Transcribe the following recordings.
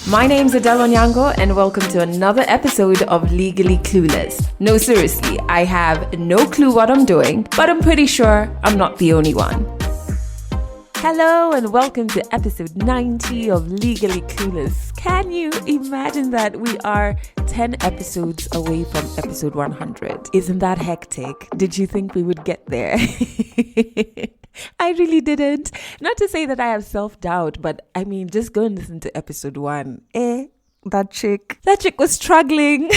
My name's Adele Onyango and welcome to another episode of Legally Clueless. No, seriously, I have no clue what I'm doing, but I'm pretty sure I'm not the only one. Hello and welcome to episode 90 of Legally Clueless. Can you imagine that we are 10 episodes away from episode 100? Isn't that hectic? Did you think we would get there? I really didn't. Not to say that I have self-doubt, but I mean, just go and listen to episode 1. That chick was struggling.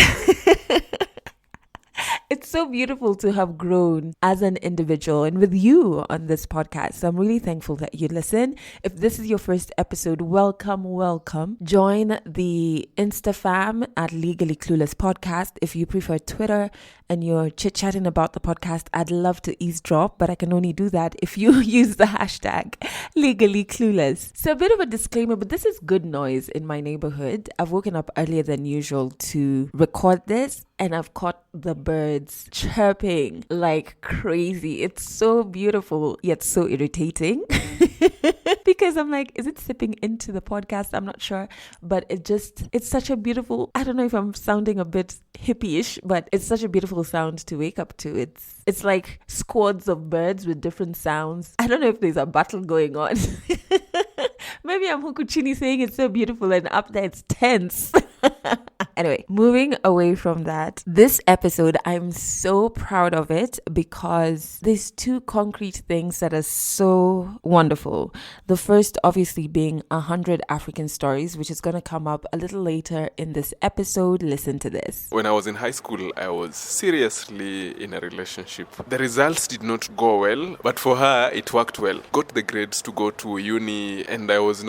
It's so beautiful to have grown as an individual and with you on this podcast. So I'm really thankful that you listen. If this is your first episode, welcome. Join the Insta fam at Legally Clueless Podcast. If you prefer Twitter and you're chit-chatting about the podcast, I'd love to eavesdrop, but I can only do that if you use the hashtag Legally Clueless. So a bit of a disclaimer, but this is good noise in my neighborhood. I've woken up earlier than usual to record this, and I've caught the birds chirping like crazy. It's so beautiful, yet so irritating. Because I'm like, is it sipping into the podcast? I'm not sure. But it's such a beautiful, I don't know if I'm sounding a bit hippie-ish, but it's such a beautiful sound to wake up to. It's like squads of birds with different sounds. I don't know if there's a battle going on. Maybe I'm Hukuchini saying it's so beautiful and up there it's tense. Anyway, moving away from that, this episode, I'm so proud of it because there's two concrete things that are so wonderful. The first, obviously, being 100 African stories, which is going to come up a little later in this episode. Listen to this. When I was in high school, I was seriously in a relationship. The results did not go well, but for her, it worked well. Got the grades to go to uni, and I was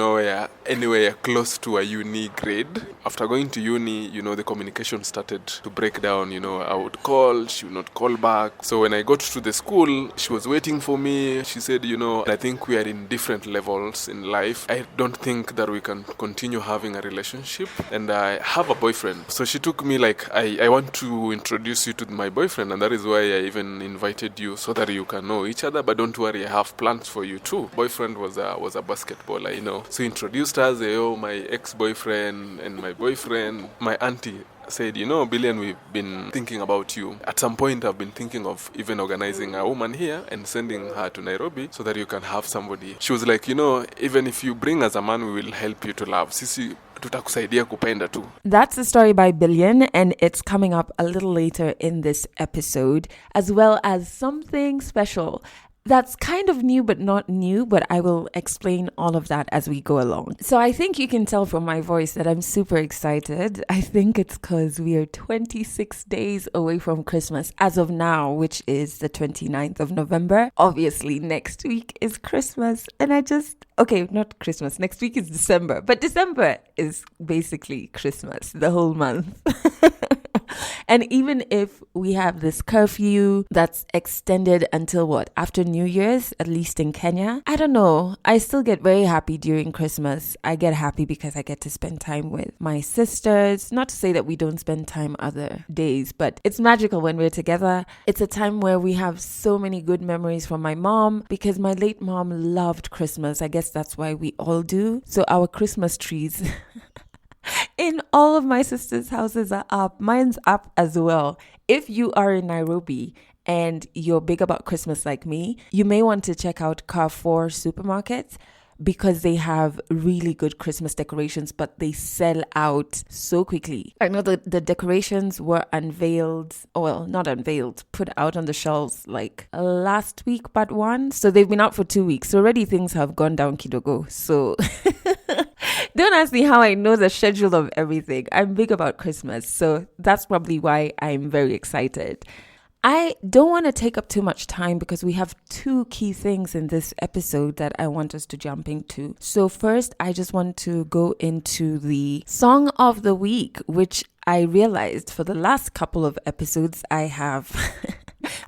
anywhere close to a uni grade. After going to uni, the communication started to break down. I would call, she would not call back. So when I got to the school, she was waiting for me. She said, I think we are in different levels in life. I don't think that we can continue having a relationship. And I have a boyfriend. So she took me like, I want to introduce you to my boyfriend. And that is why I even invited you so that you can know each other. But don't worry, I have plans for you too. Boyfriend was a basketballer, So he introduced us, my ex-boyfriend and my boyfriend. My auntie said, Billion, we've been thinking about you. At some point, I've been thinking of even organizing a woman here and sending her to Nairobi so that you can have somebody. She was like, even if you bring us a man, we will help you to love. Sisi, tutakusaidia kupenda tu. That's the story by Billion, and it's coming up a little later in this episode, as well as something special. That's kind of new, but not new, but I will explain all of that as we go along. So I think you can tell from my voice that I'm super excited. I think it's because we are 26 days away from Christmas as of now, which is the 29th of November. Obviously, next week is Christmas. And not Christmas. Next week is December. But December is basically Christmas, the whole month. And even if we have this curfew that's extended until after New Year's, at least in Kenya, I don't know. I still get very happy during Christmas. I get happy because I get to spend time with my sisters. Not to say that we don't spend time other days, but it's magical when we're together. It's a time where we have so many good memories from my mom because my late mom loved Christmas. I guess that's why we all do. So our Christmas trees in all of my sisters' houses are up. Mine's up as well. If you are in Nairobi and you're big about Christmas like me, you may want to check out Carrefour supermarkets because they have really good Christmas decorations, but they sell out so quickly. I know the decorations were put out on the shelves like last week, but one. So they've been out for 2 weeks. So already things have gone down kidogo. So don't ask me how I know the schedule of everything. I'm big about Christmas. So that's probably why I'm very excited. I don't want to take up too much time because we have two key things in this episode that I want us to jump into. So first, I just want to go into the song of the week, which I realized for the last couple of episodes, I have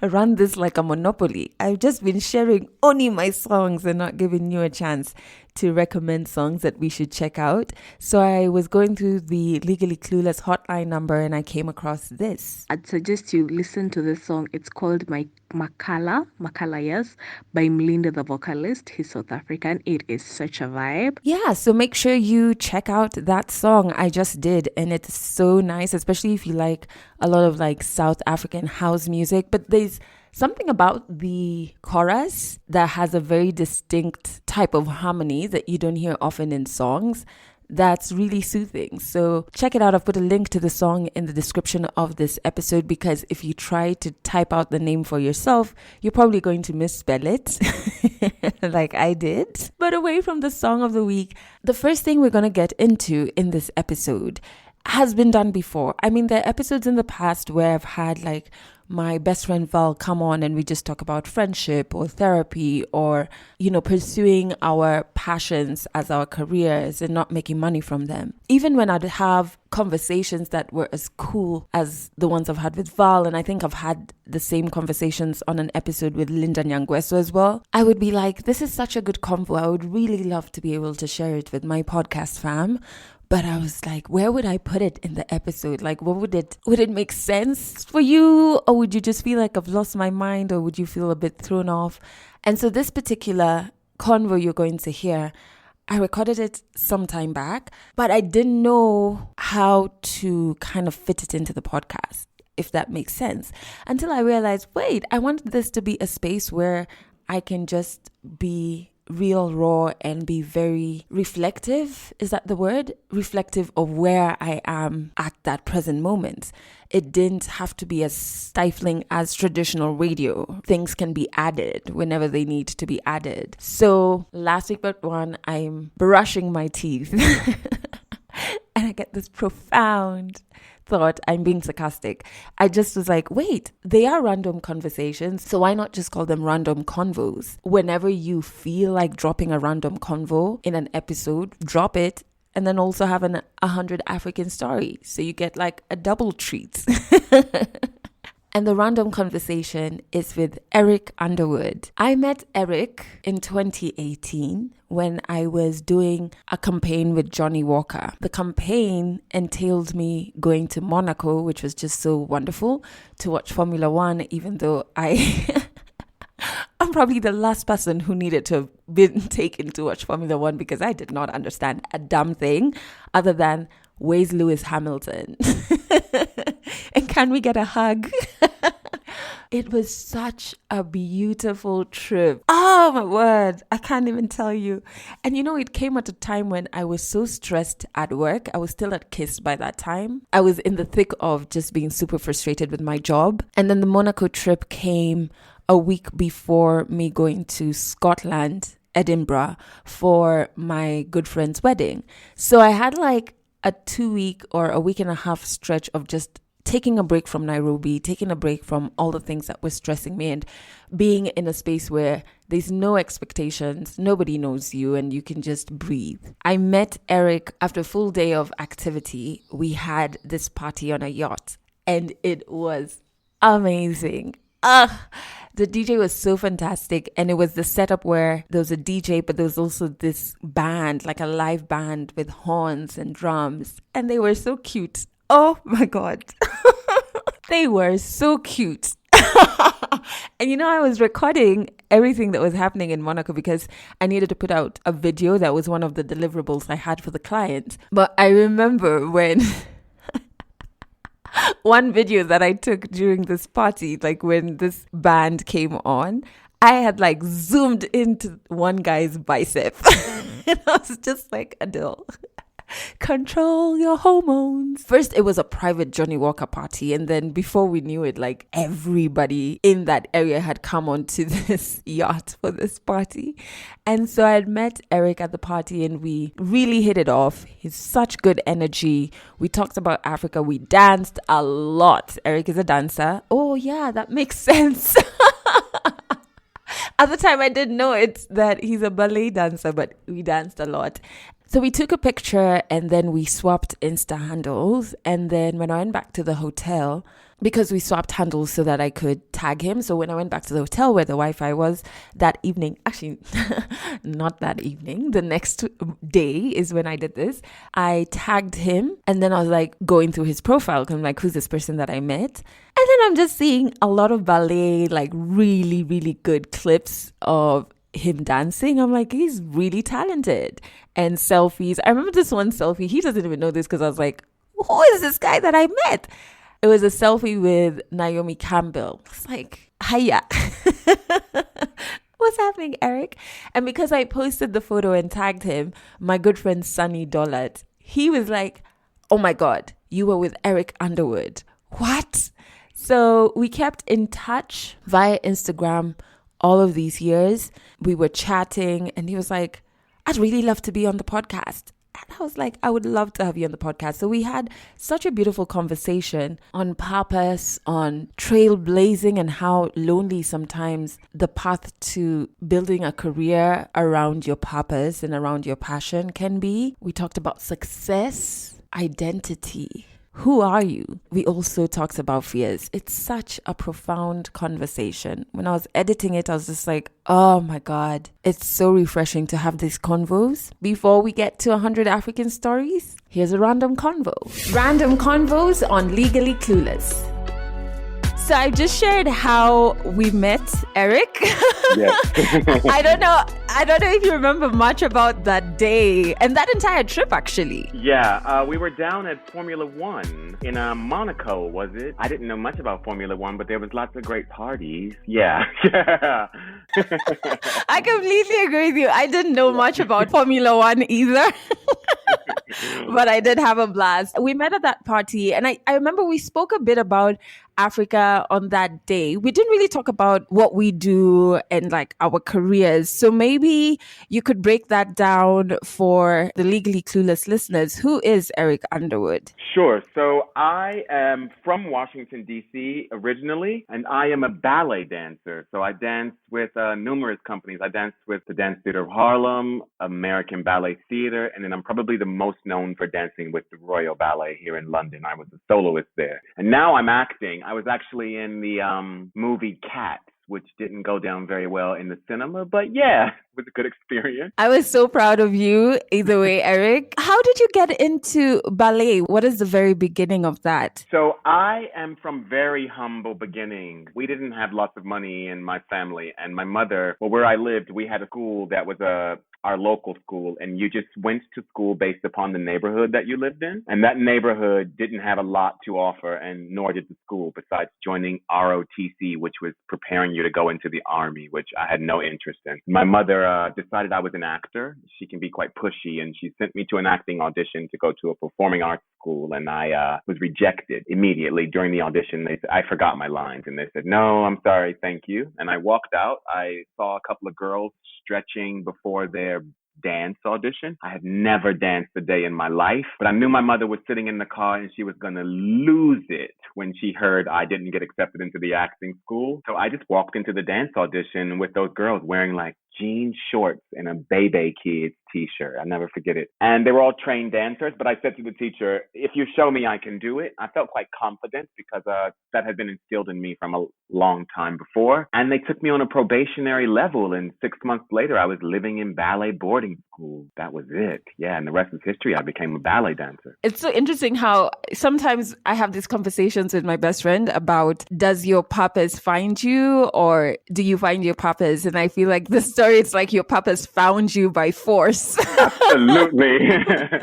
run this like a monopoly. I've just been sharing only my songs and not giving you a chance to recommend songs that we should check out. So I was going through the Legally Clueless hotline number and I came across this. I'd suggest you listen to this song. It's called Makala, yes, by Mlinda the vocalist. He's South African. It is such a vibe. Yeah, so make sure you check out that song. I just did, and it's so nice, especially if you like a lot of like South African house music. But there's something about the chorus that has a very distinct type of harmony that you don't hear often in songs. That's really soothing. So check it out. I've put a link to the song in the description of this episode, because if you try to type out the name for yourself, you're probably going to misspell it like I did. But away from the song of the week, the first thing we're going to get into in this episode has been done before. I mean, there are episodes in the past where I've had like my best friend Val come on and we just talk about friendship or therapy or, pursuing our passions as our careers and not making money from them. Even when I'd have conversations that were as cool as the ones I've had with Val, and I think I've had the same conversations on an episode with Linda Nyangweso as well, I would be like, this is such a good convo. I would really love to be able to share it with my podcast fam. But I was like, where would I put it in the episode? Like, would it make sense for you? Or would you just feel like I've lost my mind? Or would you feel a bit thrown off? And so this particular convo you're going to hear, I recorded it some time back, but I didn't know how to kind of fit it into the podcast, if that makes sense, until I realized, wait, I wanted this to be a space where I can just be real, raw, and be very reflective. Is that the word? Reflective of where I am at that present moment. It didn't have to be as stifling as traditional radio. Things can be added whenever they need to be added. So last week but one, I'm brushing my teeth and I get this profound thought. I'm being sarcastic. I just was like, wait, they are random conversations, so why not just call them random convos? Whenever you feel like dropping a random convo in an episode, drop it, and then also have 100 African stories, so you get like a double treat. And the random conversation is with Eric Underwood. I met Eric in 2018 when I was doing a campaign with Johnny Walker. The campaign entailed me going to Monaco, which was just so wonderful, to watch Formula One, even though I'm probably the last person who needed to have been taken to watch Formula One, because I did not understand a damn thing other than, where's Lewis Hamilton? And can we get a hug? It was such a beautiful trip. Oh my word, I can't even tell you. And it came at a time when I was so stressed at work. I was still at KISS by that time. I was in the thick of just being super frustrated with my job. And then the Monaco trip came a week before me going to Scotland, Edinburgh, for my good friend's wedding. So I had like a 2-week or a week and a half stretch of just taking a break from Nairobi, taking a break from all the things that were stressing me, and being in a space where there's no expectations, nobody knows you, and you can just breathe. I met Eric after a full day of activity. We had this party on a yacht, and it was amazing. The DJ was so fantastic, and it was the setup where there was a DJ, but there was also this band, like a live band with horns and drums, and they were so cute. Oh my God. They were so cute. And I was recording everything that was happening in Monaco because I needed to put out a video that was one of the deliverables I had for the client. But I remember when one video that I took during this party, like when this band came on, I had like zoomed into one guy's bicep. And I was just like, Adele, control your hormones. First, it was a private Johnny Walker party. And then before we knew it, like everybody in that area had come onto this yacht for this party. And so I had met Eric at the party and we really hit it off. He's such good energy. We talked about Africa. We danced a lot. Eric is a dancer. Oh yeah, that makes sense. At the time, I didn't know that he's a ballet dancer, but we danced a lot. So we took a picture and then we swapped Insta handles. And then when I went back to the hotel, because we swapped handles so that I could tag him. So when I went back to the hotel where the Wi-Fi was that evening, actually, not that evening, the next day is when I did this. I tagged him and then I was like going through his profile. I'm like, who's this person that I met? And then I'm just seeing a lot of ballet, like really, really good clips of him dancing. I'm like, he's really talented. And selfies. I remember this one selfie. He doesn't even know this because I was like, who is this guy that I met? It was a selfie with Naomi Campbell. It's like, hiya. What's happening, Eric? And because I posted the photo and tagged him, my good friend Sunny Dollard, he was like, oh my God, you were with Eric Underwood. What? So we kept in touch via Instagram all of these years. We were chatting and he was like, I'd really love to be on the podcast. And I was like, I would love to have you on the podcast. So we had such a beautiful conversation on purpose, on trailblazing, and how lonely sometimes the path to building a career around your purpose and around your passion can be. We talked about success, identity. Who are you? We also talked about fears. It's such a profound conversation. When I was editing it, I was just like, oh my God, it's so refreshing to have these convos. Before we get to 100 African stories, here's a random convo. Random convos on Legally Clueless. So I just shared how we met Eric. Yes. I don't know if you remember much about that day and that entire trip, actually. Yeah, we were down at Formula One in Monaco, was it? I didn't know much about Formula One, but there was lots of great parties. Yeah. I completely agree with you. I didn't know much about Formula One either. But I did have a blast. We met at that party and I remember we spoke a bit about Africa on that day. We didn't really talk about what we do and like our careers. So maybe you could break that down for the Legally Clueless listeners. Who is Eric Underwood? Sure. So I am from Washington, D.C. originally, and I am a ballet dancer. So I danced with numerous companies. I danced with the Dance Theater of Harlem, American Ballet Theater, and then I'm probably the most known for dancing with the Royal Ballet here in London. I was a soloist there. And now I'm acting. I was actually in the movie Cats, which didn't go down very well in the cinema, but yeah, it was a good experience. I was so proud of you either way, Eric. How did you get into ballet? What is the very beginning of that? So I am from very humble beginnings. We didn't have lots of money in my family, and my mother, well, where I lived, we had a school that was our local school, and you just went to school based upon the neighborhood that you lived in. And that neighborhood didn't have a lot to offer, and nor did the school, besides joining ROTC, which was preparing you to go into the army, which I had no interest in. My mother decided I was an actor. She can be quite pushy, and she sent me to an acting audition to go to a performing arts school, and I was rejected immediately during the audition. I forgot my lines, and they said, no, I'm sorry, thank you. And I walked out. I saw a couple of girls stretching before their dance audition. I had never danced a day in my life, but I knew my mother was sitting in the car and she was going to lose it when she heard I didn't get accepted into the acting school. So I just walked into the dance audition with those girls wearing like jean shorts and a Bebe Kids t-shirt. I'll never forget it. And they were all trained dancers, but I said to the teacher, if you show me I can do it. I felt quite confident because that had been instilled in me from a long time before. And they took me on a probationary level, and 6 months later, I was living in ballet boarding school. That was it. Yeah, and the rest is history. I became a ballet dancer. It's so interesting how sometimes I have these conversations with my best friend about, does your purpose find you or do you find your purpose? And I feel like the story, it's like your purpose found you by force. Absolutely.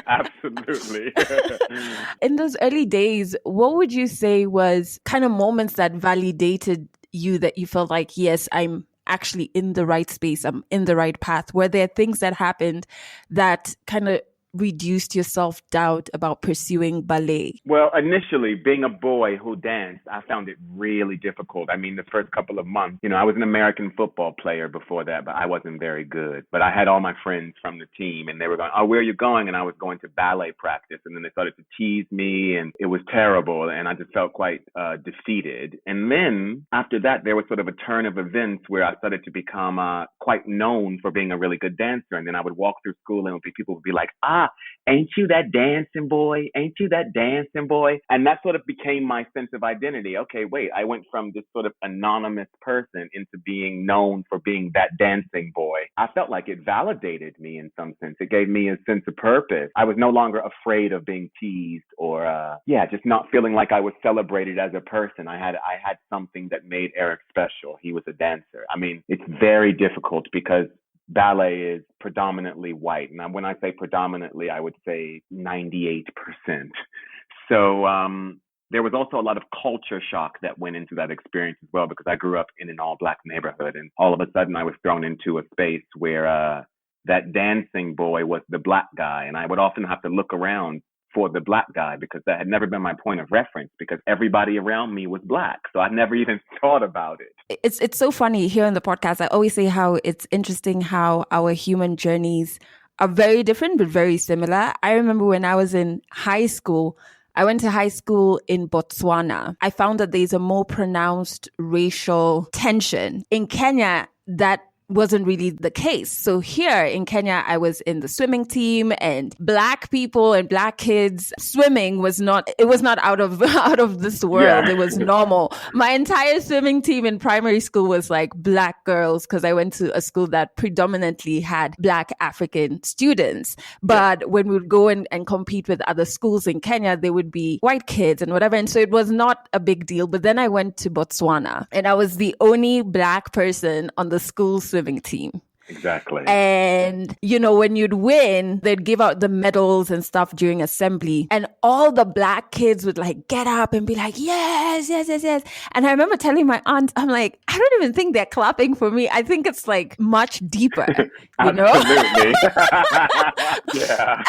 Absolutely. In those early days, what would you say was kind of moments that validated you, that you felt like, yes, I'm actually in the right space, I'm in the right path? Were there things that happened that kind of reduced your self-doubt about pursuing ballet? Well, initially, being a boy who danced, I found it really difficult. I mean, the first couple of months, I was an American football player before that, but I wasn't very good. But I had all my friends from the team, and they were going, oh, where are you going? And I was going to ballet practice, and then they started to tease me, and it was terrible, and I just felt quite defeated. And then, after that, there was sort of a turn of events where I started to become quite known for being a really good dancer, and then I would walk through school, and people would be like, Ain't you that dancing boy? Ain't you that dancing boy? And that sort of became my sense of identity. Okay, wait, I went from this sort of anonymous person into being known for being that dancing boy. I felt like it validated me in some sense. It gave me a sense of purpose. I was no longer afraid of being teased or, just not feeling like I was celebrated as a person. I had something that made Eric special. He was a dancer. I mean, it's very difficult because ballet is predominantly white. And when I say predominantly, I would say 98%. So there was also a lot of culture shock that went into that experience as well, because I grew up in an all-black neighborhood. And all of a sudden, I was thrown into a space where that dancing boy was the black guy. And I would often have to look around for the black guy because that had never been my point of reference because everybody around me was black. So I never even thought about it. It's so funny here in the podcast. I always say how it's interesting how our human journeys are very different but very similar. I remember when I was in high school, I went to high school in Botswana. I found that there's a more pronounced racial tension. In Kenya, that wasn't really the case. So here in Kenya, I was in the swimming team, and black people and black kids swimming was not out of this world. Yeah. It was normal. My entire swimming team in primary school was like black girls because I went to a school that predominantly had black African students. But when we would go and compete with other schools in Kenya, there would be white kids and whatever. And so it was not a big deal. But then I went to Botswana and I was the only black person on the school swimming team. Exactly. And, when you'd win, they'd give out the medals and stuff during assembly. And all the black kids would like get up and be like, yes, yes, yes, yes. And I remember telling my aunt, I'm like, I don't even think they're clapping for me. I think it's like much deeper, Absolutely. Yeah.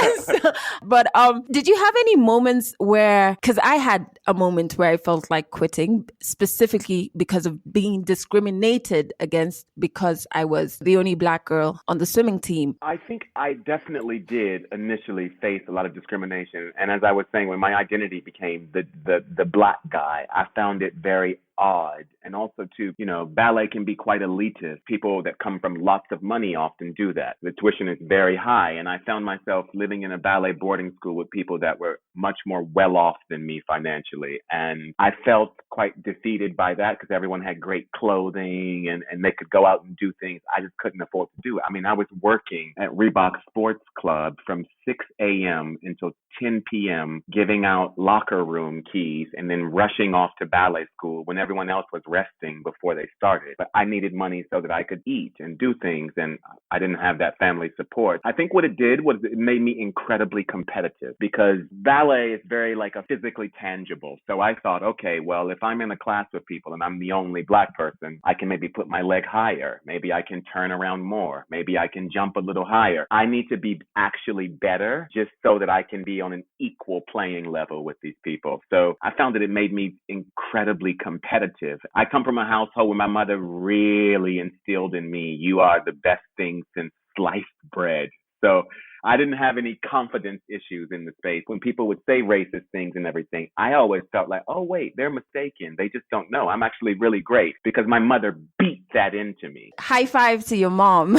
But did you have any moments where, because I had a moment where I felt like quitting specifically because of being discriminated against because I was the only black girl on the swimming team? I think I definitely did initially face a lot of discrimination. And as I was saying, when my identity became the black guy, I found it very odd. And also too, ballet can be quite elitist. People that come from lots of money often do that. The tuition is very high. And I found myself living in a ballet boarding school with people that were much more well off than me financially. And I felt quite defeated by that because everyone had great clothing and they could go out and do things I just couldn't afford to do. I mean, I was working at Reebok Sports Club from 6 a.m. until 10 p.m., giving out locker room keys and then rushing off to ballet school when everyone else was resting before they started. But I needed money so that I could eat and do things, and I didn't have that family support. I think what it did was it made me incredibly competitive because ballet is very like a physically tangible. So I thought, okay, well, if I'm in a class with people and I'm the only black person, I can maybe put my leg higher. Maybe I can turn around more. Maybe I can jump a little higher. I need to be actually better just so that I can be on an equal playing level with these people. So I found that it made me incredibly competitive. I come from a household where my mother really instilled in me, you are the best thing since sliced bread. So I didn't have any confidence issues in the space. When people would say racist things and everything, I always felt like, oh, wait, they're mistaken. They just don't know. I'm actually really great because my mother beat that into me. High five to your mom.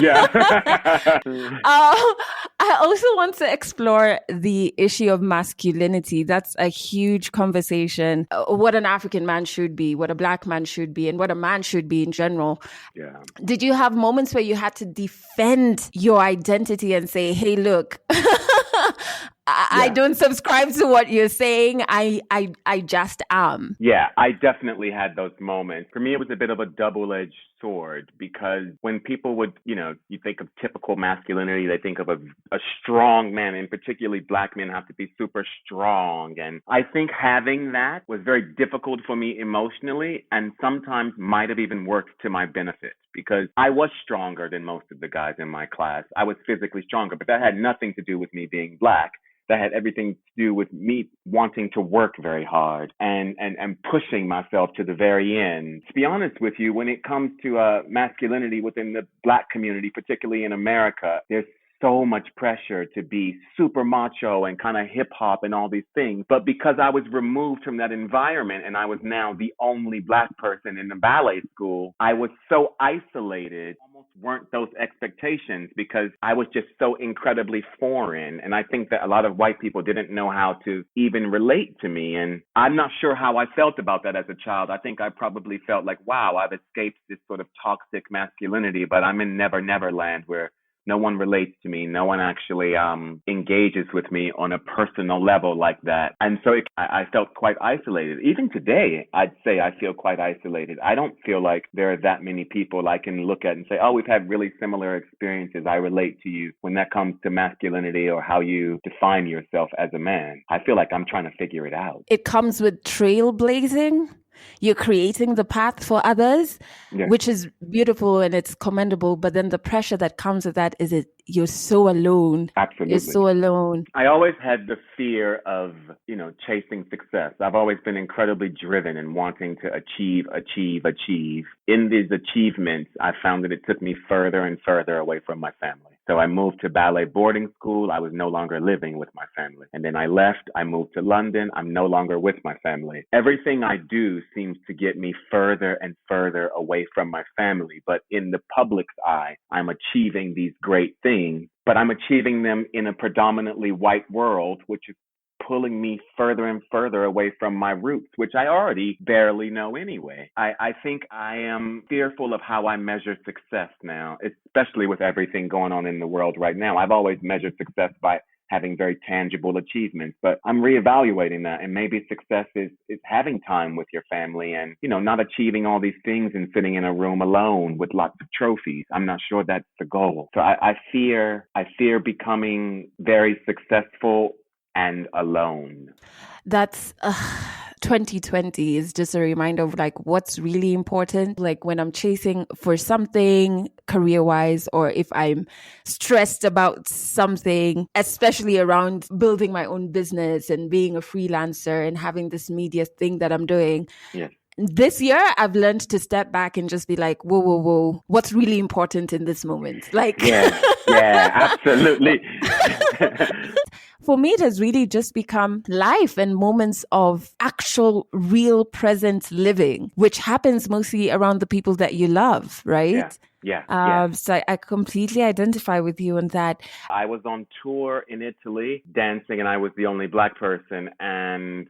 Yeah. I also want to explore the issue of masculinity. That's a huge conversation. What an African man should be, what a black man should be, and what a man should be in general. Yeah. Did you have moments where you had to defend your identity and say, hey, look, I don't subscribe to what you're saying. I just am. Yeah, I definitely had those moments. For me, it was a bit of a double-edged sword because when people would, you think of typical masculinity, they think of a strong man, and particularly black men have to be super strong. And I think having that was very difficult for me emotionally and sometimes might have even worked to my benefit because I was stronger than most of the guys in my class. I was physically stronger, but that had nothing to do with me being black. That had everything to do with me wanting to work very hard and pushing myself to the very end. To be honest with you, when it comes to masculinity within the black community, particularly in America, there's so much pressure to be super macho and kind of hip hop and all these things. But because I was removed from that environment and I was now the only black person in the ballet school, I was so isolated, almost weren't those expectations because I was just so incredibly foreign. And I think that a lot of white people didn't know how to even relate to me. And I'm not sure how I felt about that as a child. I think I probably felt like, wow, I've escaped this sort of toxic masculinity, but I'm in Never Never Land where no one relates to me. No one actually engages with me on a personal level like that. And so I felt quite isolated. Even today, I'd say I feel quite isolated. I don't feel like there are that many people I can look at and say, oh, we've had really similar experiences. I relate to you when that comes to masculinity or how you define yourself as a man. I feel like I'm trying to figure it out. It comes with trailblazing. You're creating the path for others, which is beautiful and it's commendable. But then the pressure that comes with that is you're so alone. Absolutely. You're so alone. I always had the fear of, chasing success. I've always been incredibly driven and wanting to achieve. In these achievements, I found that it took me further and further away from my family. So I moved to ballet boarding school. I was no longer living with my family. And then I left. I moved to London. I'm no longer with my family. Everything I do seems to get me further and further away from my family. But in the public's eye, I'm achieving these great things, but I'm achieving them in a predominantly white world, which is pulling me further and further away from my roots, which I already barely know anyway. I think I am fearful of how I measure success now, especially with everything going on in the world right now. I've always measured success by having very tangible achievements, but I'm reevaluating that. And maybe success is having time with your family and, not achieving all these things and sitting in a room alone with lots of trophies. I'm not sure that's the goal. So I fear becoming very successful and alone. That's 2020 is just a reminder of what's really important. Like when I'm chasing for something career-wise, or if I'm stressed about something, especially around building my own business and being a freelancer and having this media thing that I'm doing. Yes. This year, I've learned to step back and just be like, whoa, what's really important in this moment? Yeah, absolutely. For me, it has really just become life and moments of actual, real, present living, which happens mostly around the people that you love, right? Yeah. So I completely identify with you on that. I was on tour in Italy dancing, and I was the only Black person. And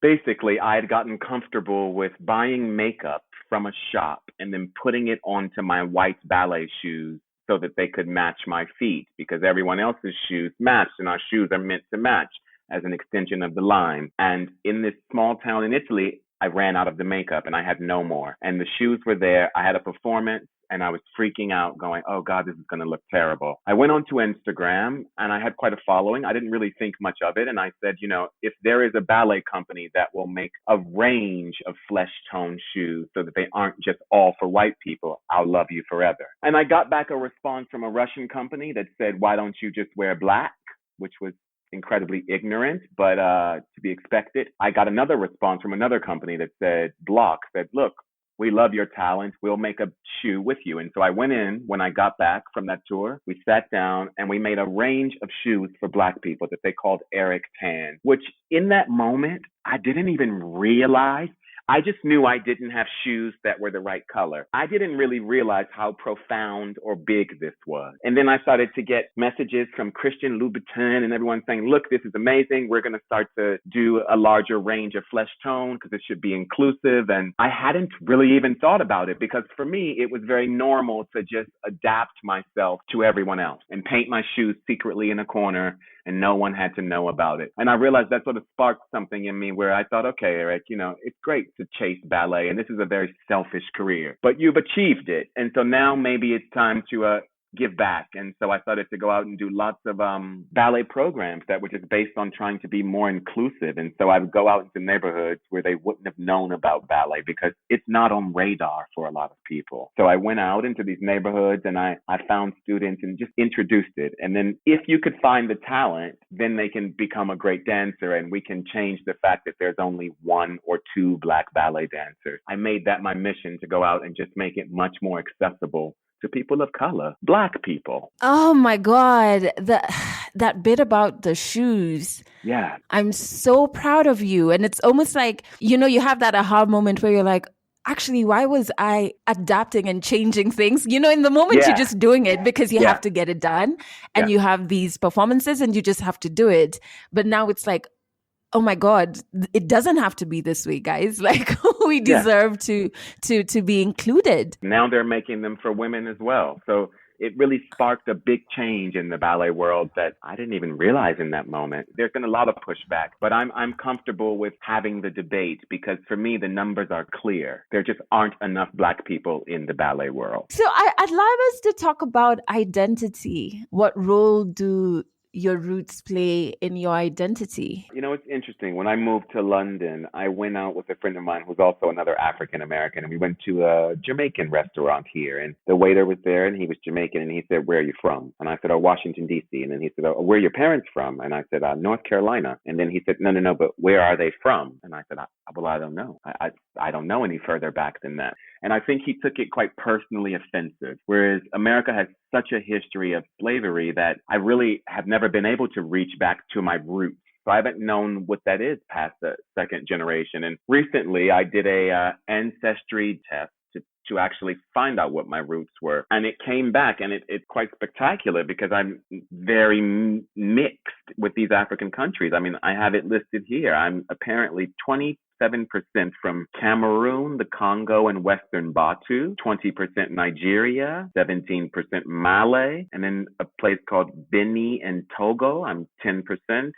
basically, I had gotten comfortable with buying makeup from a shop and then putting it onto my white ballet shoes so that they could match my feet, because everyone else's shoes matched and our shoes are meant to match as an extension of the line. And in this small town in Italy, I ran out of the makeup and I had no more. And the shoes were there. I had a performance and I was freaking out going, oh God, this is going to look terrible. I went onto Instagram and I had quite a following. I didn't really think much of it. And I said, if there is a ballet company that will make a range of flesh tone shoes so that they aren't just all for white people, I'll love you forever. And I got back a response from a Russian company that said, why don't you just wear black? Which was incredibly ignorant, but to be expected. I got another response from another company that said, look, we love your talent. We'll make a shoe with you. And so I went in when I got back from that tour. We sat down and we made a range of shoes for Black people that they called Eric Tan, which in that moment, I didn't even realize. I just knew I didn't have shoes that were the right color. I didn't really realize how profound or big this was. And then I started to get messages from Christian Louboutin and everyone saying, look, this is amazing. We're going to start to do a larger range of flesh tone because it should be inclusive. And I hadn't really even thought about it because for me, it was very normal to just adapt myself to everyone else and paint my shoes secretly in a corner and no one had to know about it. And I realized that sort of sparked something in me where I thought, okay, Eric, it's great to chase ballet and this is a very selfish career, but you've achieved it. And so now maybe it's time to give back. And so I started to go out and do lots of ballet programs that were just based on trying to be more inclusive. And so I would go out into neighborhoods where they wouldn't have known about ballet because it's not on radar for a lot of people. So I went out into these neighborhoods and I found students and just introduced it. And then if you could find the talent, then they can become a great dancer and we can change the fact that there's only one or two Black ballet dancers. I made that my mission to go out and just make it much more accessible to people of color, Black people. Oh my God. That bit about the shoes. Yeah. I'm so proud of you. And it's almost like, you have that aha moment where you're like, actually, why was I adapting and changing things? You know, in the moment you're just doing it because you have to get it done and you have these performances and you just have to do it. But now it's like, oh my God, it doesn't have to be this way, guys. Like we deserve to be included. Now they're making them for women as well. So it really sparked a big change in the ballet world that I didn't even realize in that moment. There's been a lot of pushback, but I'm comfortable with having the debate because for me, the numbers are clear. There just aren't enough Black people in the ballet world. So I'd love us to talk about identity. What role do your roots play in your identity? You know, it's interesting. When I moved to London, I went out with a friend of mine who's also another African American, and we went to a Jamaican restaurant here. And the waiter was there, and he was Jamaican, and he said, "Where are you from?" And I said, "Oh, Washington, D.C." And then he said, "Oh, where are your parents from?" And I said, "North Carolina." And then he said, No, but where are they from?" And I said, "Well, I don't know. I don't know any further back than that." And I think he took it quite personally offensive, whereas America has such a history of slavery that I really have never been able to reach back to my roots. So I haven't known what that is past the second generation. And recently I did a ancestry test to actually find out what my roots were. And it came back, and it's quite spectacular because I'm very mixed with these African countries. I mean, I have it listed here. I'm apparently 27% from Cameroon, the Congo, and Western Batu, 20% Nigeria, 17% Malay, and then a place called Benin and Togo, I'm 10%.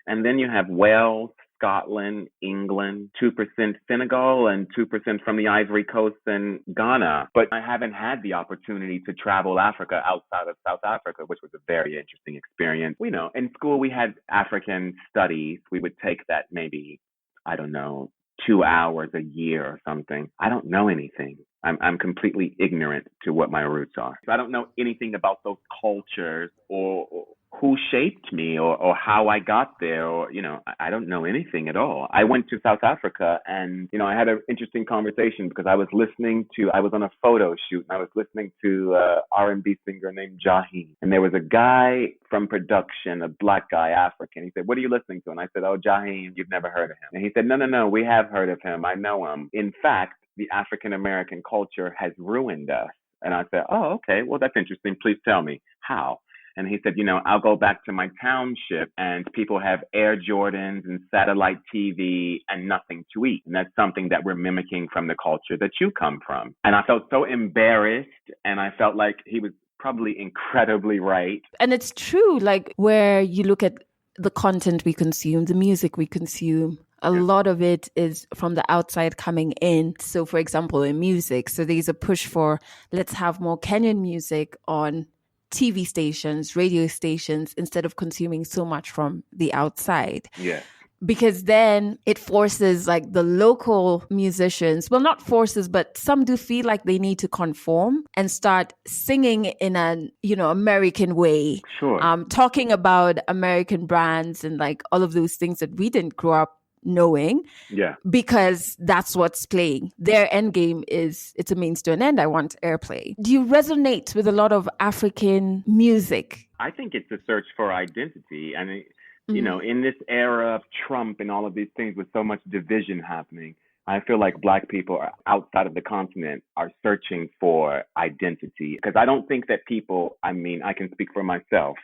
And then you have Wales, Scotland, England, 2% Senegal, and 2% from the Ivory Coast and Ghana. But I haven't had the opportunity to travel Africa outside of South Africa, which was a very interesting experience. You know, in school we had African studies. We would take that maybe, I don't know, 2 hours a year or something. I don't know anything. I'm completely ignorant to what my roots are. So I don't know anything about those cultures or who shaped me or how I got there, or, you know, I don't know anything at all. I went to South Africa and, you know, I had an interesting conversation because I was on a photo shoot and I was listening to R&B singer named Jaheim. And there was a guy from production, a Black guy, African. He said, "What are you listening to?" And I said, "Oh, Jaheim, you've never heard of him." And he said, No, we have heard of him. I know him. In fact, the African American culture has ruined us. And I said, "Oh, okay. Well, that's interesting. Please tell me how." And he said, "You know, I'll go back to my township and people have Air Jordans and satellite TV and nothing to eat. And that's something that we're mimicking from the culture that you come from." And I felt so embarrassed, and I felt like he was probably incredibly right. And it's true, like where you look at the content we consume, the music we consume, a lot of it is from the outside coming in. So for example, in music, so there's a push for let's have more Kenyan music on TV stations, radio stations, instead of consuming so much from the outside. Yeah. Because then it forces like the local musicians, well, not forces, but some do feel like they need to conform and start singing in an, you know, American way. Sure. Talking about American brands and like all of those things that we didn't grow up knowing. Yeah. Because that's what's playing. Their end game is it's a means to an end. I want airplay. Do you resonate with a lot of African music? I think it's a search for identity. I mean, you know, in this era of Trump and all of these things with so much division happening, I feel like Black people are outside of the continent are searching for identity. Because I don't think that people, I mean, I can speak for myself,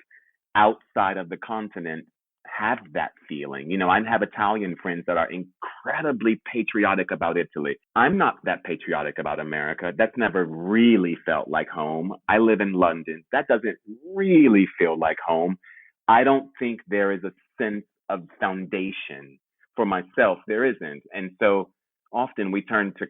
outside of the continent have that feeling. You know, I have Italian friends that are incredibly patriotic about Italy. I'm not that patriotic about America. That's never really felt like home. I live in London. That doesn't really feel like home. I don't think there is a sense of foundation for myself. There isn't. And so often we turn to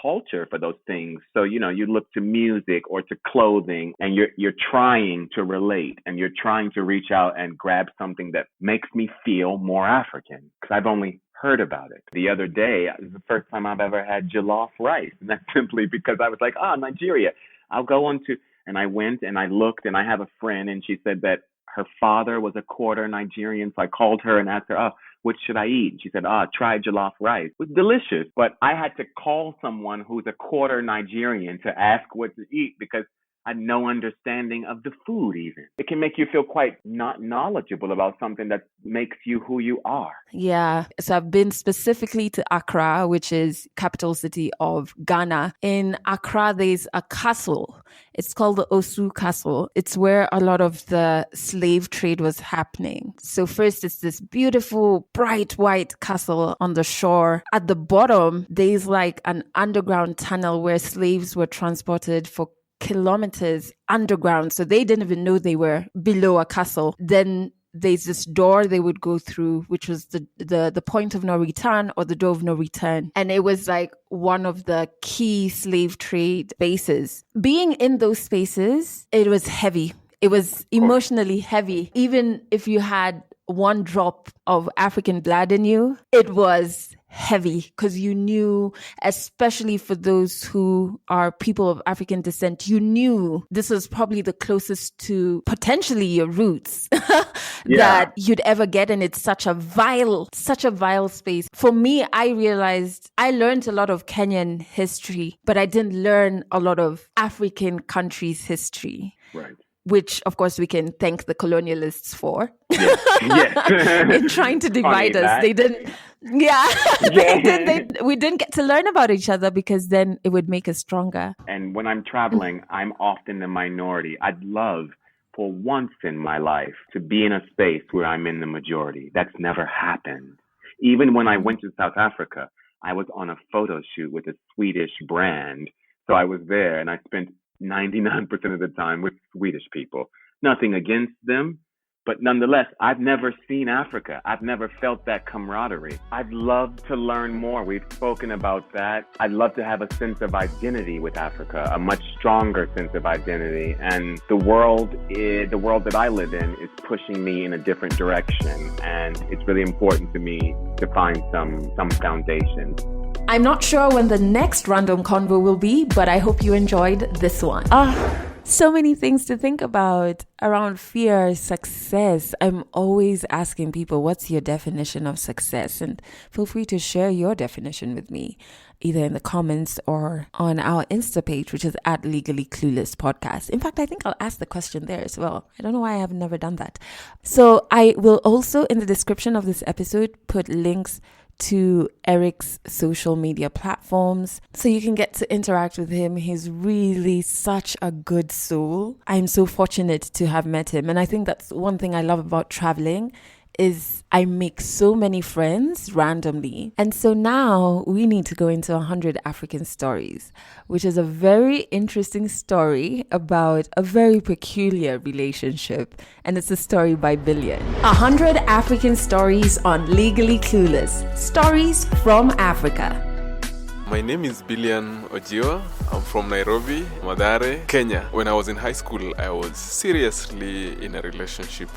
culture for those things. So, you know, you look to music or to clothing and you're trying to relate and you're trying to reach out and grab something that makes me feel more African because I've only heard about it. The other day, it was the first time I've ever had jollof rice. And that's simply because I was like, Nigeria, I'll go on to, and I went and I looked and I have a friend and she said that her father was a quarter Nigerian. So I called her and asked her, what should I eat? And she said, try jollof rice. It was delicious. But I had to call someone who's a quarter Nigerian to ask what to eat because no understanding of the food even. It can make you feel quite not knowledgeable about something that makes you who you are. Yeah. So I've been specifically to Accra, which is capital city of Ghana. In Accra, there's a castle. It's called the Osu Castle. It's where a lot of the slave trade was happening. So first, it's this beautiful, bright white castle on the shore. At the bottom, there's like an underground tunnel where slaves were transported for kilometers underground. So they didn't even know they were below a castle. Then there's this door they would go through, which was the point of no return, or the door of no return. And it was like one of the key slave trade bases. Being in those spaces, it was heavy. It was emotionally heavy. Even if you had one drop of African blood in you, it was heavy, because you knew, especially for those who are people of African descent, you knew this was probably the closest to potentially your roots that you'd ever get. And it's such a vile space. For me, I realized I learned a lot of Kenyan history, but I didn't learn a lot of African countries' history. Right. Which, of course, we can thank the colonialists for. Yes. In trying to divide us. They didn't. Yeah. We didn't get to learn about each other, because then it would make us stronger. And when I'm traveling, I'm often the minority. I'd love for once in my life to be in a space where I'm in the majority. That's never happened. Even when I went to South Africa, I was on a photo shoot with a Swedish brand. So I was there and I spent 99% of the time with Swedish people. Nothing against them, but nonetheless, I've never seen Africa. I've never felt that camaraderie. I'd love to learn more. We've spoken about that. I'd love to have a sense of identity with Africa, a much stronger sense of identity. And the world that I live in is pushing me in a different direction. And it's really important to me to find some foundation. I'm not sure when the next random convo will be, but I hope you enjoyed this one. So many things to think about around fear, success. I'm always asking people, what's your definition of success? And feel free to share your definition with me, either in the comments or on our Insta page, which is at Legally Clueless Podcast. In fact, I think I'll ask the question there as well. I don't know why I have never done that. So I will also, in the description of this episode, put links to Eric's social media platforms so you can get to interact with him. He's really such a good soul. I'm so fortunate to have met him, and I think that's one thing I love about traveling is I make so many friends randomly. And so now we need to go into 100 African Stories, which is a very interesting story about a very peculiar relationship. And it's a story by Billion. 100 African Stories on Legally Clueless. Stories from Africa. My name is Billion Ojiwa. I'm from Nairobi, Mathare, Kenya. When I was in high school, I was seriously in a relationship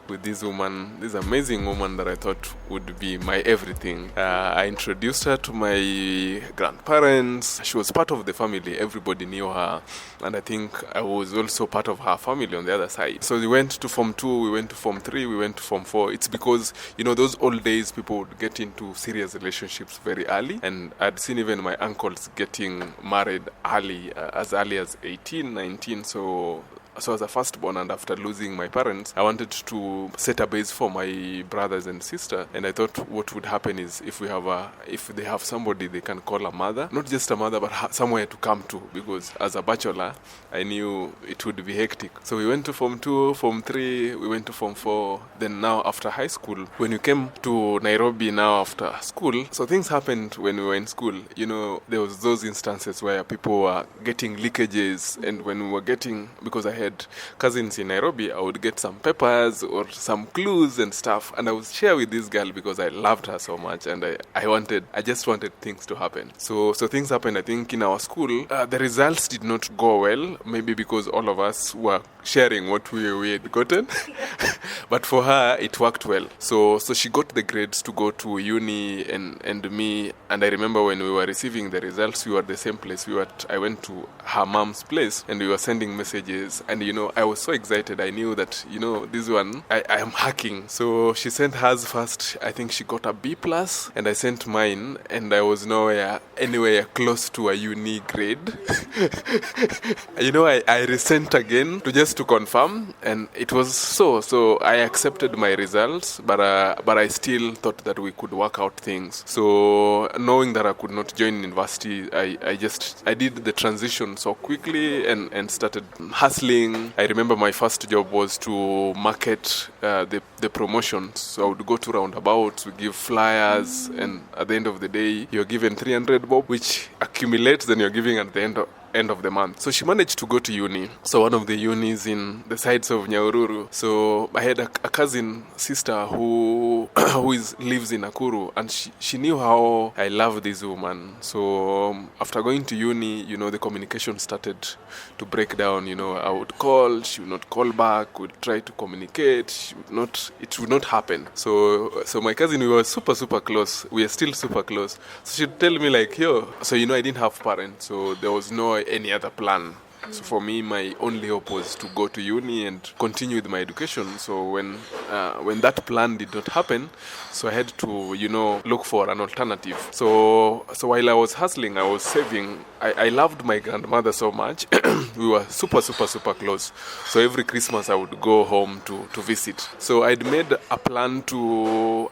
with this woman, this amazing woman that I thought would be my everything. I introduced her to my grandparents. She was part of the family. Everybody knew her. And I think I was also part of her family on the other side. So we went to Form 2, we went to Form 3, we went to Form 4. It's because, those old days, people would get into serious relationships very early. And I'd seen even my uncles getting married early as 18, 19. So as a firstborn, and after losing my parents, I wanted to set a base for my brothers and sister. And I thought what would happen is if they have somebody they can call a mother, not just a mother, but somewhere to come to, because as a bachelor, I knew it would be hectic. So we went to Form 2, Form 3, we went to Form 4. Then now after high school, when you came to Nairobi now after school, so things happened when we were in school. There was those instances where people were getting leakages, and when we were getting, because I had cousins in Nairobi, I would get some papers or some clues and stuff, and I would share with this girl because I loved her so much, and I just wanted things to happen. So things happened, I think, in our school. The results did not go well, maybe because all of us were sharing what we had gotten. But for her, it worked well. So she got the grades to go to uni, and me, and I remember when we were receiving the results, we were at the same place. I went to her mom's place, and we were sending messages. And, I was so excited. I knew that, this one, I am hacking. So she sent hers first. I think she got a B plus, and I sent mine, and I was anywhere close to a uni grade. I resent again to confirm, and it was so. So I accepted my results, but I still thought that we could work out things. So knowing that I could not join university, I did the transition so quickly and started hustling. I remember my first job was to market the promotions. So I would go to roundabouts, we give flyers, and at the end of the day, you're given 300 bob, which accumulates, then you're giving at the end of the month. So she managed to go to uni. So one of the unis in the sides of Nyahururu. So I had a cousin sister who lives in Nakuru, and she knew how I love this woman. So after going to uni, the communication started to break down. I would call, she would not call back, would try to communicate, it would not happen. So my cousin, we were super, super close. We are still super close. So she'd tell me like, yo, so I didn't have parents, so there was no any other plan. So for me, my only hope was to go to uni and continue with my education. So when that plan did not happen, so I had to, look for an alternative. So while I was hustling, I was saving. I loved my grandmother so much. We were super, super, super close. So every Christmas I would go home to visit. So I'd made a plan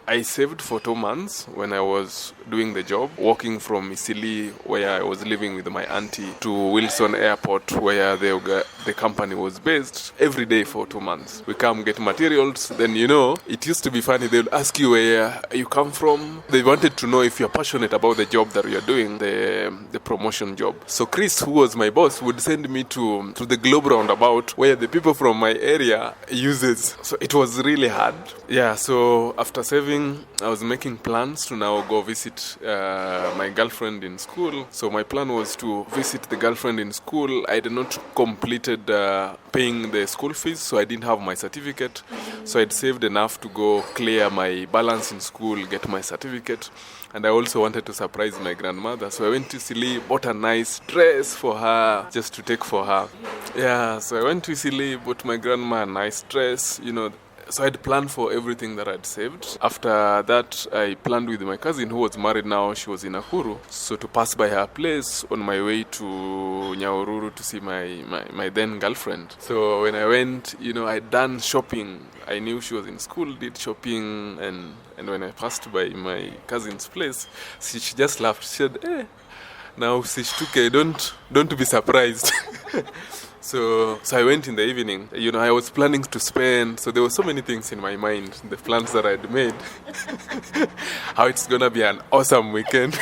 I saved for 2 months when I was doing the job, walking from Isili, where I was living with my auntie, to Wilson Airport, where the company was based, every day for 2 months. We come get materials, then it used to be funny, they would ask you where you come from. They wanted to know if you're passionate about the job that you're doing, the promotion job. So Chris, who was my boss, would send me to the Globe Roundabout, where the people from my area uses. So it was really hard. Yeah, so after saving, I was making plans to now go visit my girlfriend in school. So my plan was to visit the girlfriend in school. I did not completed paying the school fees, so I didn't have my certificate. So I'd saved enough to go clear my balance in school, get my certificate. And I also wanted to surprise my grandmother. So I went to Sili, bought a nice dress for her, just to take for her. Yeah, so I went to Sili, bought my grandma a nice dress, So I'd planned for everything that I'd saved. After that, I planned with my cousin who was married now. She was in Nakuru. So to pass by her place on my way to Nyahururu to see my then girlfriend. So when I went, I'd done shopping. I knew she was in school, did shopping. And when I passed by my cousin's place, she just laughed. She said, now Sishtuke, don't be surprised. So I went in the evening. I was planning to spend. So there were so many things in my mind, the plans that I'd made. How it's gonna be an awesome weekend.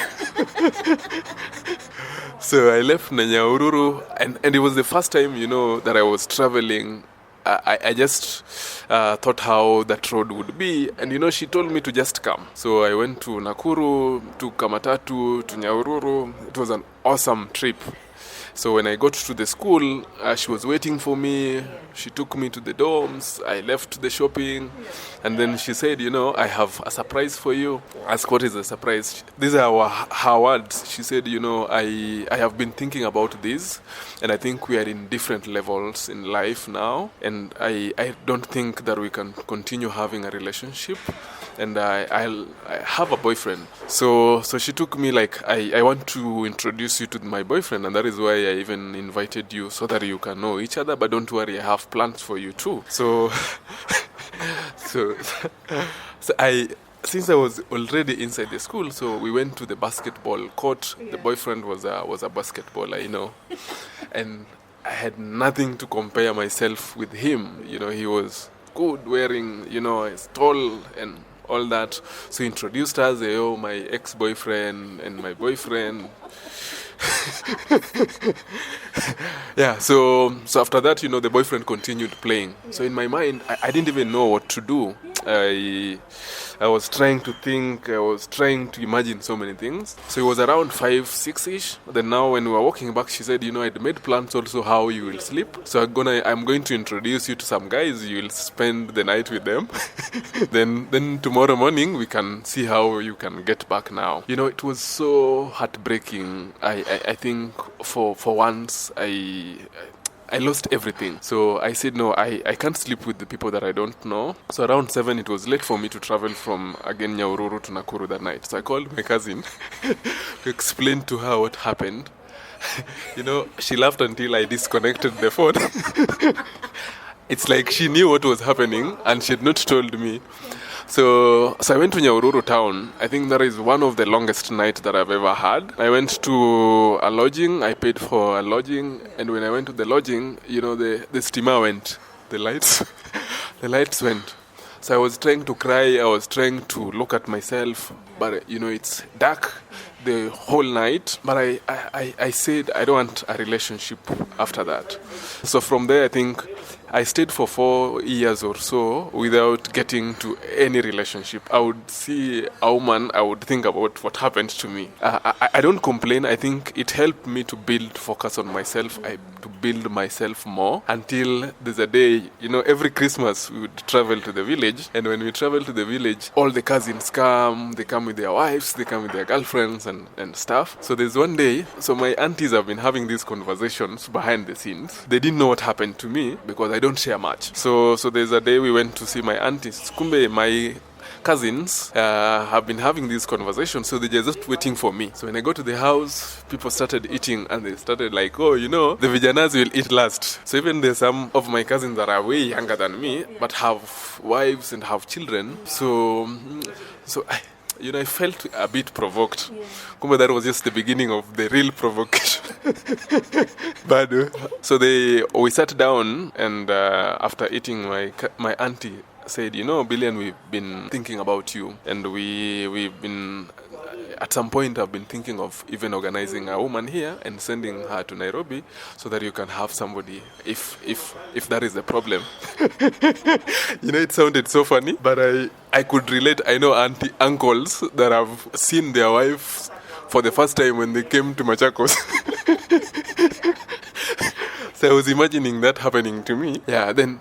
So I left Nyahururu, and it was the first time, that I was traveling. I just thought how that road would be, and she told me to just come. So I went to Nakuru, to Kamatatu, to Nyahururu. It was an awesome trip. So when I got to the school, she was waiting for me. She took me to the dorms. I left the shopping. And then she said, I have a surprise for you. I asked, what is the surprise? These are her words. She said, I have been thinking about this. And I think we are in different levels in life now. And I don't think that we can continue having a relationship. And I have a boyfriend. So she took me like, I want to introduce you to my boyfriend, and that is why I even invited you, so that you can know each other. But don't worry, I have plans for you too. So since I was already inside the school, so we went to the basketball court. The boyfriend was a basketballer, and I had nothing to compare myself with him. He was good, wearing, he's tall and all that. So he introduced us, my ex-boyfriend and my boyfriend. Yeah, so after that, the boyfriend continued playing. So in my mind, I didn't even know what to do. I was trying to think, I was trying to imagine so many things. So it was around 5, 6-ish. Then now when we were walking back, she said, I'd made plans also how you will sleep. So I'm going to introduce you to some guys. You will spend the night with them. Then tomorrow morning, we can see how you can get back now. It was so heartbreaking. I think for once, I I lost everything. So I said, no, I can't sleep with the people that I don't know. So around 7, it was late for me to travel from, again, Nyahururu to Nakuru that night. So I called my cousin to explain to her what happened. She laughed until I disconnected the phone. It's like she knew what was happening and she had not told me. So I went to Nyahururu town. I think that is one of the longest nights that I've ever had. I went to a lodging. I paid for a lodging. And when I went to the lodging, the steamer went. The lights went. So I was trying to cry. I was trying to look at myself. But, it's dark the whole night. But I said I don't want a relationship after that. So from there, I think I stayed for 4 years or so without getting to any relationship. I would see a woman, I would think about what happened to me. I don't complain. I think it helped me to focus on myself, to build myself more until there's a day, every Christmas we would travel to the village. And when we travel to the village, all the cousins come, they come with their wives, they come with their girlfriends and stuff. So there's one day, so my aunties have been having these conversations behind the scenes. They didn't know what happened to me because I don't share much. So there's a day we went to see my aunties. Kumbe, my cousins have been having these conversations, so they're just waiting for me. So when I go to the house, people started eating and they started like, the Vijanas will eat last. So even there's some of my cousins that are way younger than me, but have wives and have children. So I felt a bit provoked. Kumbe, that was just the beginning of the real provocation. But so we sat down, and after eating, my auntie said, Billion, we've been thinking about you, and we've been at some point I've been thinking of even organizing a woman here and sending her to Nairobi so that you can have somebody if that is the problem. It sounded so funny, but I could relate. I know uncles that have seen their wives for the first time when they came to Machakos. So I was imagining that happening to me. Yeah, then,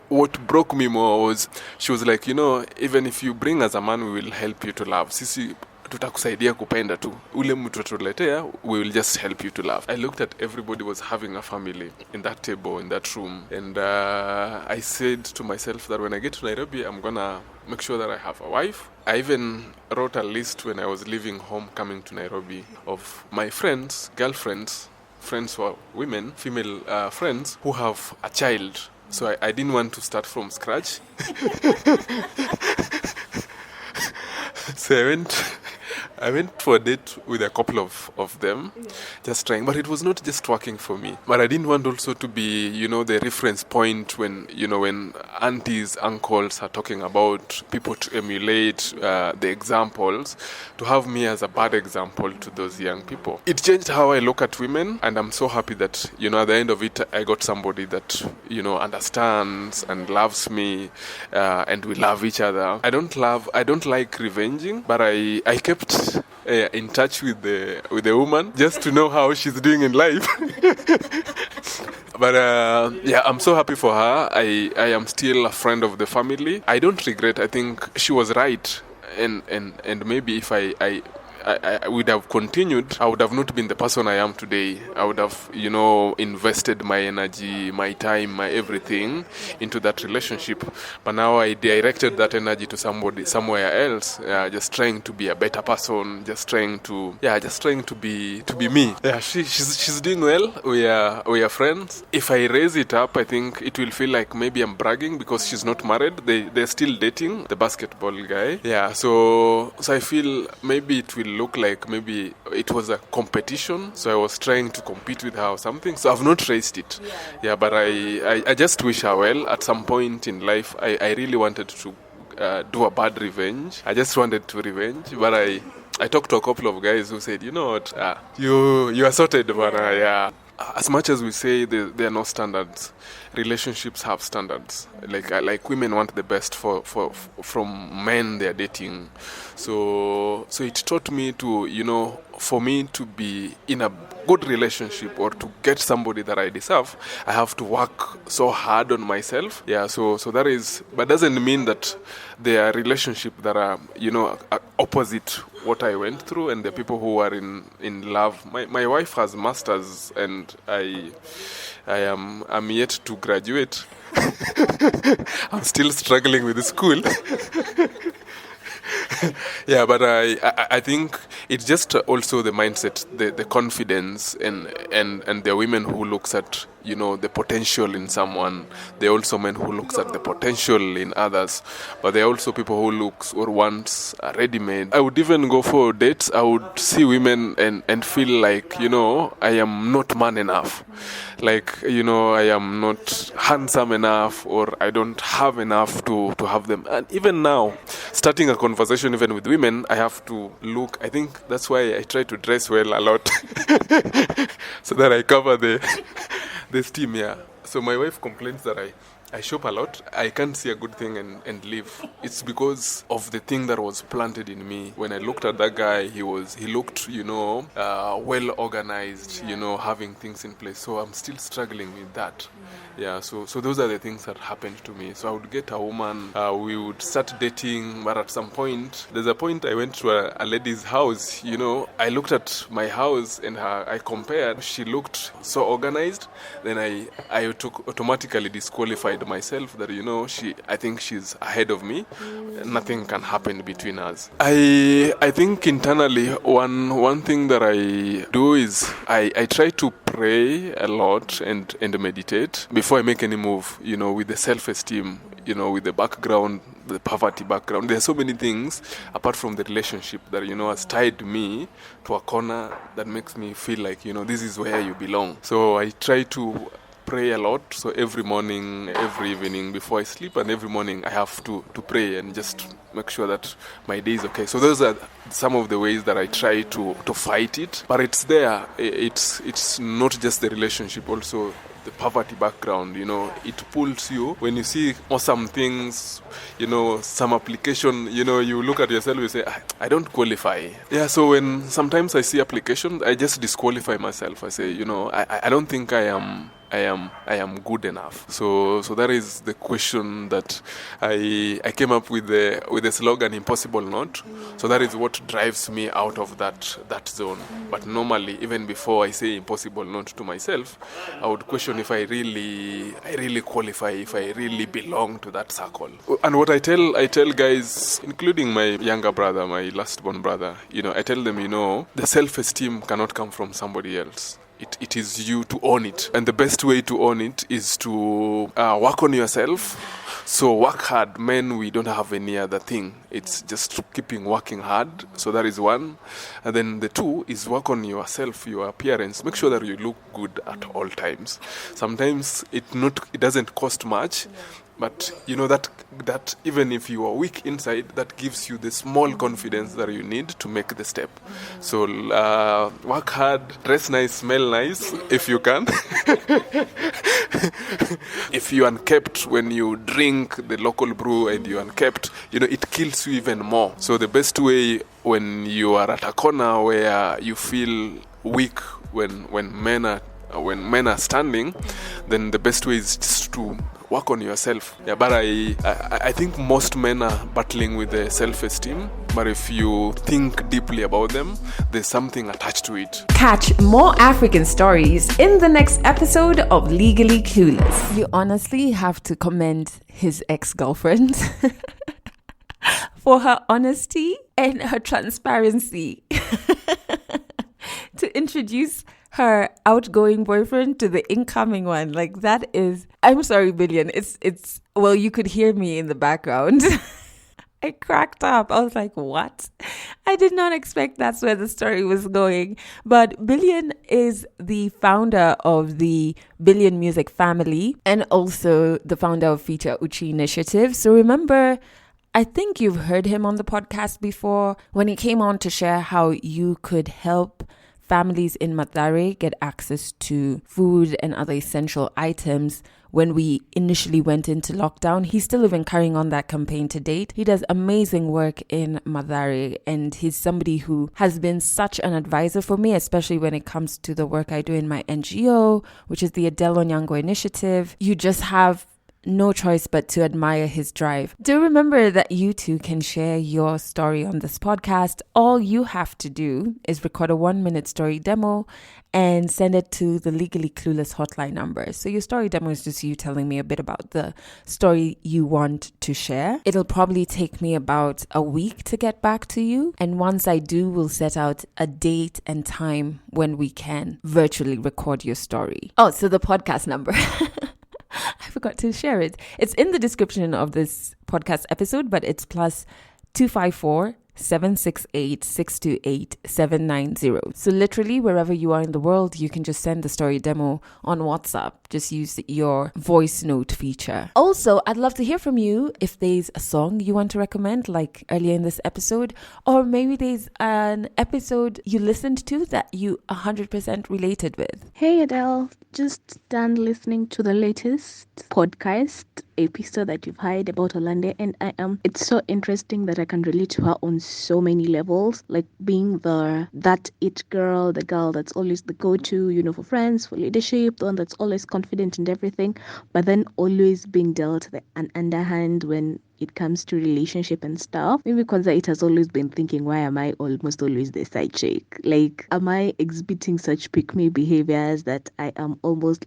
what broke me more was, she was like, even if you bring as a man, we will help you to love. Sisi, tutakusaidia kupenda tu. Ule mtu tuletea, we will just help you to love. I looked at everybody was having a family in that table, in that room. And I said to myself that when I get to Nairobi, I'm going to make sure that I have a wife. I even wrote a list when I was leaving home coming to Nairobi of my friends, girlfriends, friends who are women, female friends who have a child. So I didn't want to start from scratch. So I went for a date with a couple of them, just trying. But it was not just working for me. But I didn't want also to be, the reference point when aunties, uncles are talking about people to emulate the examples, to have me as a bad example to those young people. It changed how I look at women, and I'm so happy that, at the end of it, I got somebody that, understands and loves me, and we love each other. I don't like revenging, but I kept in touch with the woman just to know how she's doing in life. But I'm so happy for her. I am still a friend of the family. I don't regret. I think she was right, and maybe if I would have continued, I would have not been the person I am today. I would have, invested my energy, my time, my everything into that relationship. But now I directed that energy to somewhere else, just trying to be a better person, just trying to be me. Yeah, she's doing well. We are friends. If I raise it up, I think it will feel like maybe I'm bragging because she's not married. They're still dating, the basketball guy. Yeah, so I feel maybe it will look like maybe it was a competition, so I was trying to compete with her or something. So I've not raised it. Yeah, but I just wish her well. At some point in life, I really wanted to do a bad revenge. I just wanted to revenge, but I talked to a couple of guys who said, you know what, you are sorted, but yeah. As much as we say there are no standards, relationships have standards. Like women want the best from men they are dating. So it taught me to, for me to be in a good relationship or to get somebody that I deserve, I have to work so hard on myself. Yeah, so but doesn't mean that there are relationships that are, opposite what I went through and the people who are in love. My wife has masters and I'm yet to graduate. I'm still struggling with the school. Yeah, but I think it's just also the mindset, the confidence, and there are women who looks at, you know, the potential in someone. There are also men who looks at the potential in others, but there are also people who looks or wants ready-made. I would even go for dates. I would see women and feel like, you know, I am not man enough. Like, you know, I am not handsome enough, or I don't have enough to have them. And even now, starting a conversation even with women, I have to look. I think that's why I try to dress well a lot, so that I cover the steam. Yeah. So my wife complains that I shop a lot. I can't see a good thing and leave. It's because of the thing that was planted in me. When I looked at that guy, he looked, you know, well organized, you know, having things in place. So I'm still struggling with that. Yeah, so those are the things that happened to me. So I would get a woman, we would start dating, but at some point, there's a point I went to a lady's house, you know, I looked at my house and I compared. She looked so organized, then I automatically disqualified myself that, you know, I think she's ahead of me. Nothing can happen between us. I think internally, one thing that I do is I try to pray a lot and meditate before I make any move, you know, with the self-esteem, you know, with the background, the poverty background. There are so many things apart from the relationship that, you know, has tied me to a corner that makes me feel like, you know, this is where you belong. So I try to pray a lot. So every morning, every evening before I sleep, and every morning I have to pray and just make sure that my day is okay. So those are some of the ways that I try to fight it. But it's there. It's not just the relationship, also the poverty background, you know, it pulls you. When you see awesome things, you know, some application, you know, you look at yourself, you say, I don't qualify. Yeah, so when sometimes I see application, I just disqualify myself. I say, you know, I don't think I am good enough. So that is the question that I came up with the slogan, impossible not. So that is what drives me out of that zone. But normally, even before I say impossible not to myself, I would question if I really qualify, if I really belong to that circle. And what I tell guys, including my younger brother, my last born brother, you know, I tell them, you know, the self-esteem cannot come from somebody else. It is you to own it. And the best way to own it is to work on yourself. So work hard. Men, we don't have any other thing. It's just keeping working hard. So that is one. And then the two is work on yourself, your appearance. Make sure that you look good at all times. Sometimes it doesn't cost much. But you know that even if you are weak inside, that gives you the small confidence that you need to make the step. So work hard, dress nice, smell nice if you can. If you unkept, when you drink the local brew and you unkept, you know, it kills you even more. So the best way when you are at a corner where you feel weak, when men are standing, then the best way is just to work on yourself. Yeah, but I think most men are battling with the self-esteem. But if you think deeply about them, there's something attached to it. Catch more African stories in the next episode of Legally Clueless. You honestly have to commend his ex-girlfriend for her honesty and her transparency to introduce her outgoing boyfriend to the incoming one. Like, that is, I'm sorry, Billion. It's well, you could hear me in the background. I cracked up. I was like, what? I did not expect that's where the story was going. But Billion is the founder of the Billion Music family and also the founder of Feature Uchi Initiative. So remember, I think you've heard him on the podcast before when he came on to share how you could help families in Mathare get access to food and other essential items when we initially went into lockdown. He's still even carrying on that campaign to date. He does amazing work in Mathare, and he's somebody who has been such an advisor for me, especially when it comes to the work I do in my NGO, which is the Adele Onyango Initiative. You just have no choice but to admire his drive. Do remember that you too can share your story on this podcast. All you have to do is record a 1-minute story demo and send it to the Legally Clueless hotline number. So your story demo is just you telling me a bit about the story you want to share. It'll probably take me about a week to get back to you. And once I do, we'll set out a date and time when we can virtually record your story. Oh, so the podcast number. I forgot to share it. It's in the description of this podcast episode, but it's plus 254 768 628 790. So literally wherever you are in the world, you can just send the story demo on WhatsApp. Just use your voice note feature. Also, I'd love to hear from you if there's a song you want to recommend, like earlier in this episode, or maybe there's an episode you listened to that you 100% related with. Hey Adele, just done listening to the latest podcast episode that you've heard about Orlando, and it's so interesting that I can relate to her on so many levels, like being that it girl, the girl that's always the go-to, for friends, for leadership, the one that's always confident in everything, but then always being dealt an underhand when it comes to relationship and stuff. Maybe because it has always been thinking, why am I almost always the side chick? Like, am I exhibiting such pick-me behaviors that I am almost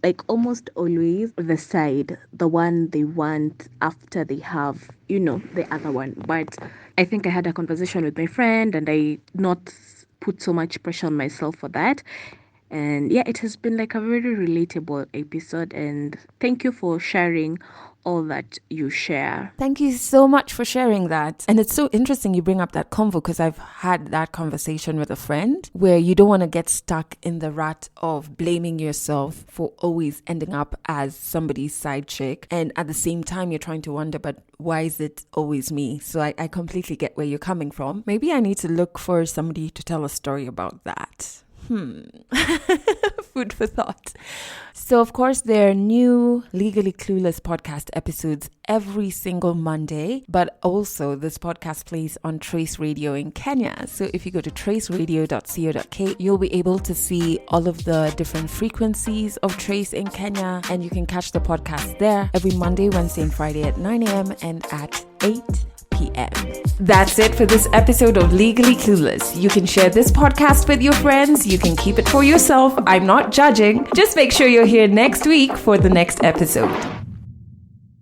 always the side, the one they want after they have, the other one. But I think I had a conversation with my friend and I not put so much pressure on myself for that. And yeah, it has been like a very relatable episode, and thank you for sharing all that you share. Thank you so much for sharing that. And it's so interesting you bring up that convo, because I've had that conversation with a friend where you don't want to get stuck in the rut of blaming yourself for always ending up as somebody's side chick. And at the same time, you're trying to wonder, but why is it always me? So I completely get where you're coming from. Maybe I need to look for somebody to tell a story about that. Food for thought. So, of course, there are new Legally Clueless podcast episodes every single Monday, but also this podcast plays on Trace Radio in Kenya. So if you go to traceradio.co.ke, you'll be able to see all of the different frequencies of Trace in Kenya, and you can catch the podcast there every Monday, Wednesday, and Friday at 9 a.m. and at 8 p.m. That's it for this episode of Legally Clueless. You can share this podcast with your friends. You can keep it for yourself. I'm not judging. Just make sure you're here next week for the next episode.